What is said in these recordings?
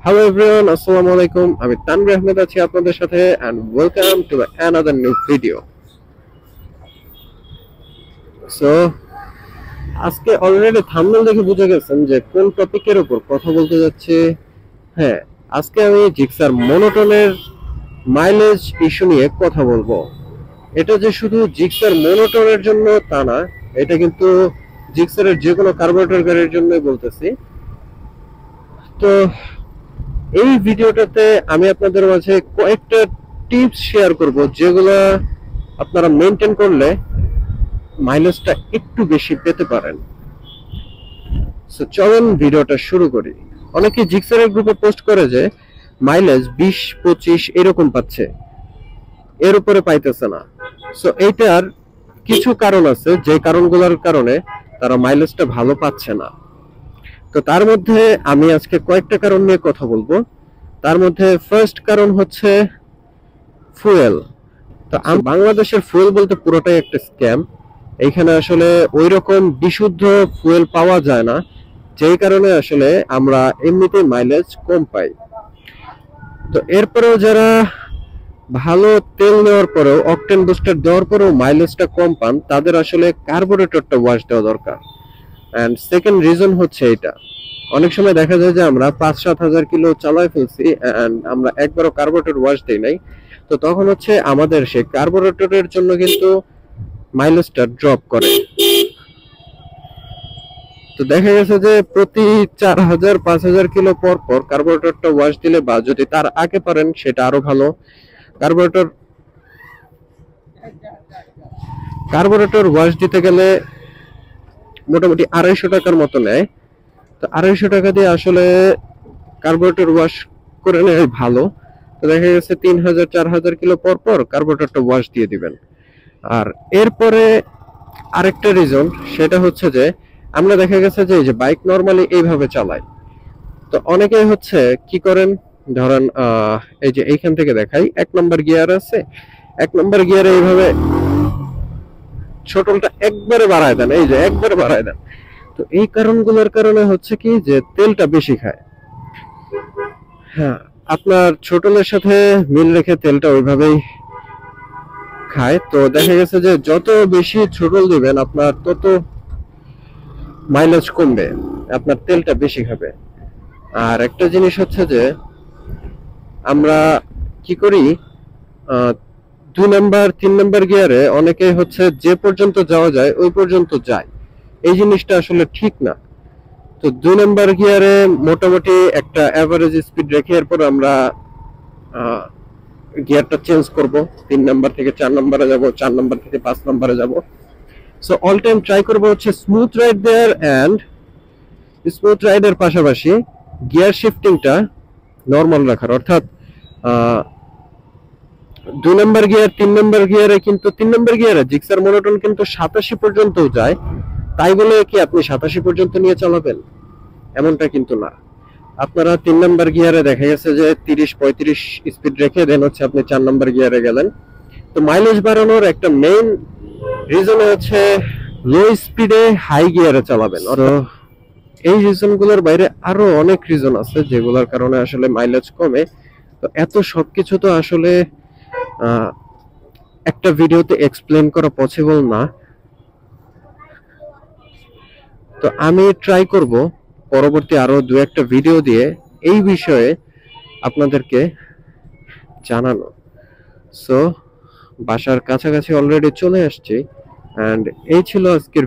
Hello everyone, Assalamu alaikum. আমি তানভীর আহমেদ আছি আপনাদের সাথে and welcome to another new video. So আজকে অলরেডি থাম্বনেল দেখে বুঝে গেছেন যে কোন টপিকের উপর কথা বলতে যাচ্ছি। হ্যাঁ, আজকে আমি জিক্সার মনোটনের মাইলেজ ইস্যু নিয়ে কথা বলবো। এটা যে শুধু জিক্সার মনোটনের জন্য তা না, এটা কিন্তু জিক্সারের যে কোনো কার্বোরেটর গাড়ির জন্যই বলতেছি। তো এই ভিডিওটাতে আমি আপনাদের মাঝে কয়েকটা টিপস শেয়ার করব যেগুলো আপনারা মেনটেন করলে মাইলেজটা একটু বেশি পেতে পারেন। সো চলুন ভিডিওটা শুরু করি। অনেকে জিক্সারের গ্রুপে পোস্ট করে যে মাইলেজ 20-25 এরকম পাচ্ছে, এর উপরে পাইতেছে না। সো এইটার কিছু কারণ আছে, যে কারণগুলোর কারণে তারা মাইলেজটা ভালো পাচ্ছে না। তো তার মধ্যে আমি আজকে কয়েকটা কারণ নিয়ে কথা বলবো। তার মধ্যে ফার্স্ট কারণ হচ্ছে ফুয়েল। তো বাংলাদেশের ফুয়েল বলতে পুরোটাই একটা স্ক্যাম। এইখানে আসলে ওই রকম বিশুদ্ধ ফুয়েল পাওয়া যায় না, যেই কারণে আসলে আমরা এমনিতেই মাইলেজ কম পাই। তো এরপরেও যারা ভালো তেল নেওয়ার পরেও অকটেন বুস্টার দেওয়ার পরেও মাইলেজটা কম পান, তাদের আসলে কার্বোরেটরটা ওয়াশ দেওয়া দরকার। এন্ড সেকেন্ড রিজন হচ্ছে এটা, অনেক সময় দেখা যায় যে আমরা 5-7 হাজার কিলো চালায় ফেলছি এন্ড আমরা একবারও কার্বোরেটর ওয়াশ দেই নাই। তো তখন হচ্ছে আমাদের সেই কার্বোরেটরের জন্য কিন্তু মাইলেজটা ড্রপ করে। তো দেখা গেছে যে প্রতি 4,000-5,000 কিলো পর পর কার্বোরেটরটা ওয়াশ দিলে, বা যদি তার আগে পারেন সেটা আরো ভালো। কার্বোরেটর ওয়াশ দিতে গেলে মোটামুটি 250 টাকার মতো নেয়। তো 250 টাকা দিয়ে আসলে কার্বোরেটর ওয়াশ করে নেয় ভালো। তো দেখা গেছে 3,000-4,000 কিলো পর পর কার্বোরেটরটা ওয়াশ দিয়ে দিবেন। আর এরপরে আরেকটা রিজন, সেটা হচ্ছে যে আমরা দেখা গেছে যে এই যে বাইক নরমালি এইভাবে চালাই। তো অনেকেই হচ্ছে কি করেন, ধরেন এই যে এইখান থেকে দেখাই, 1 নম্বর গিয়ার আছে, 1 নম্বর গিয়ারে এইভাবে ছোটলটা একবারে বাড়ায় দেন, এই যে একবারে বাড়ায় দেন। তো এই কারণগুলোর কারণে হচ্ছে কি যে তেলটা বেশি খায়। হ্যাঁ, আপনার ছোটলের সাথে মিল রেখে তেলটা ওইভাবেই খায়। তো দেখা গেছে যে যত বেশি ছোটল দিবেন আপনার তত মাইলেজ কমবে, আপনার তেলটা বেশি খাবে। আর একটা জিনিস হচ্ছে যে আমরা কি করি, 2 নাম্বার 3 নাম্বার গিয়ারে অনেকেই হচ্ছে যে পর্যন্ত যাওয়া যায় ওই পর্যন্ত যায়। এই জিনিসটা আসলে ঠিক না। তো 2 নাম্বার গিয়ারে মোটামুটি একটা অ্যাভারেজ স্পিড রেখে এরপর আমরা গিয়ারটা চেঞ্জ করব। 3 নাম্বার থেকে 4 নাম্বারে যাব, 4 নাম্বার থেকে 5 নাম্বারে যাব। সো অল টাইম ট্রাই করব হচ্ছে smooth ride there, and smooth রাইডের পাশাপাশি গিয়ার শিফটিংটা নরমাল রাখার। অর্থাৎ 2 নাম্বার গিয়ার 3 নাম্বার গিয়ারে, কিন্তু 3 নাম্বার গিয়ারে জিক্সার মনোটন কিন্তু 87 পর্যন্তও যায়। তাই বলে কি আপনি 87 পর্যন্ত নিয়ে চালাবেন? এমনটা কিন্তু না। আপনারা 3 নাম্বার গিয়ারে দেখা গেছে যে 30-35 স্পিড রেখে দেন হচ্ছে আপনি 4 নাম্বার গিয়ারে গেলেন। তো মাইলেজ বাড়ানোর একটা মেইন রিজন হচ্ছে লো স্পিডে হাই গিয়ারে চালাবেন। এই রিজনগুলোর বাইরে আরো অনেক রিজন আছে যেগুলোর কারণে আসলে মাইলেজ কমে। তো এত সবকিছু তো আসলে একটা ভিডিওতে এক্সপ্লেন করা পসিবল না। তো আমি ট্রাই করব পরবর্তী আরো 2-1টা ভিডিও দিয়ে এই বিষয়ে আপনাদেরকে জানানো। সো বাসার কাছাকাছি অলরেডি চলে আসছি, এন্ড এই ছিল আজকের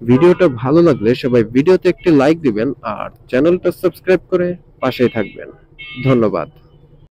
ভিডিওটা ভালো লাগলে সবাই ভিডিওতে একটি লাইক দিবেন আর চ্যানেলটা সাবস্ক্রাইব করে পাশেই থাকবেন। ধন্যবাদ।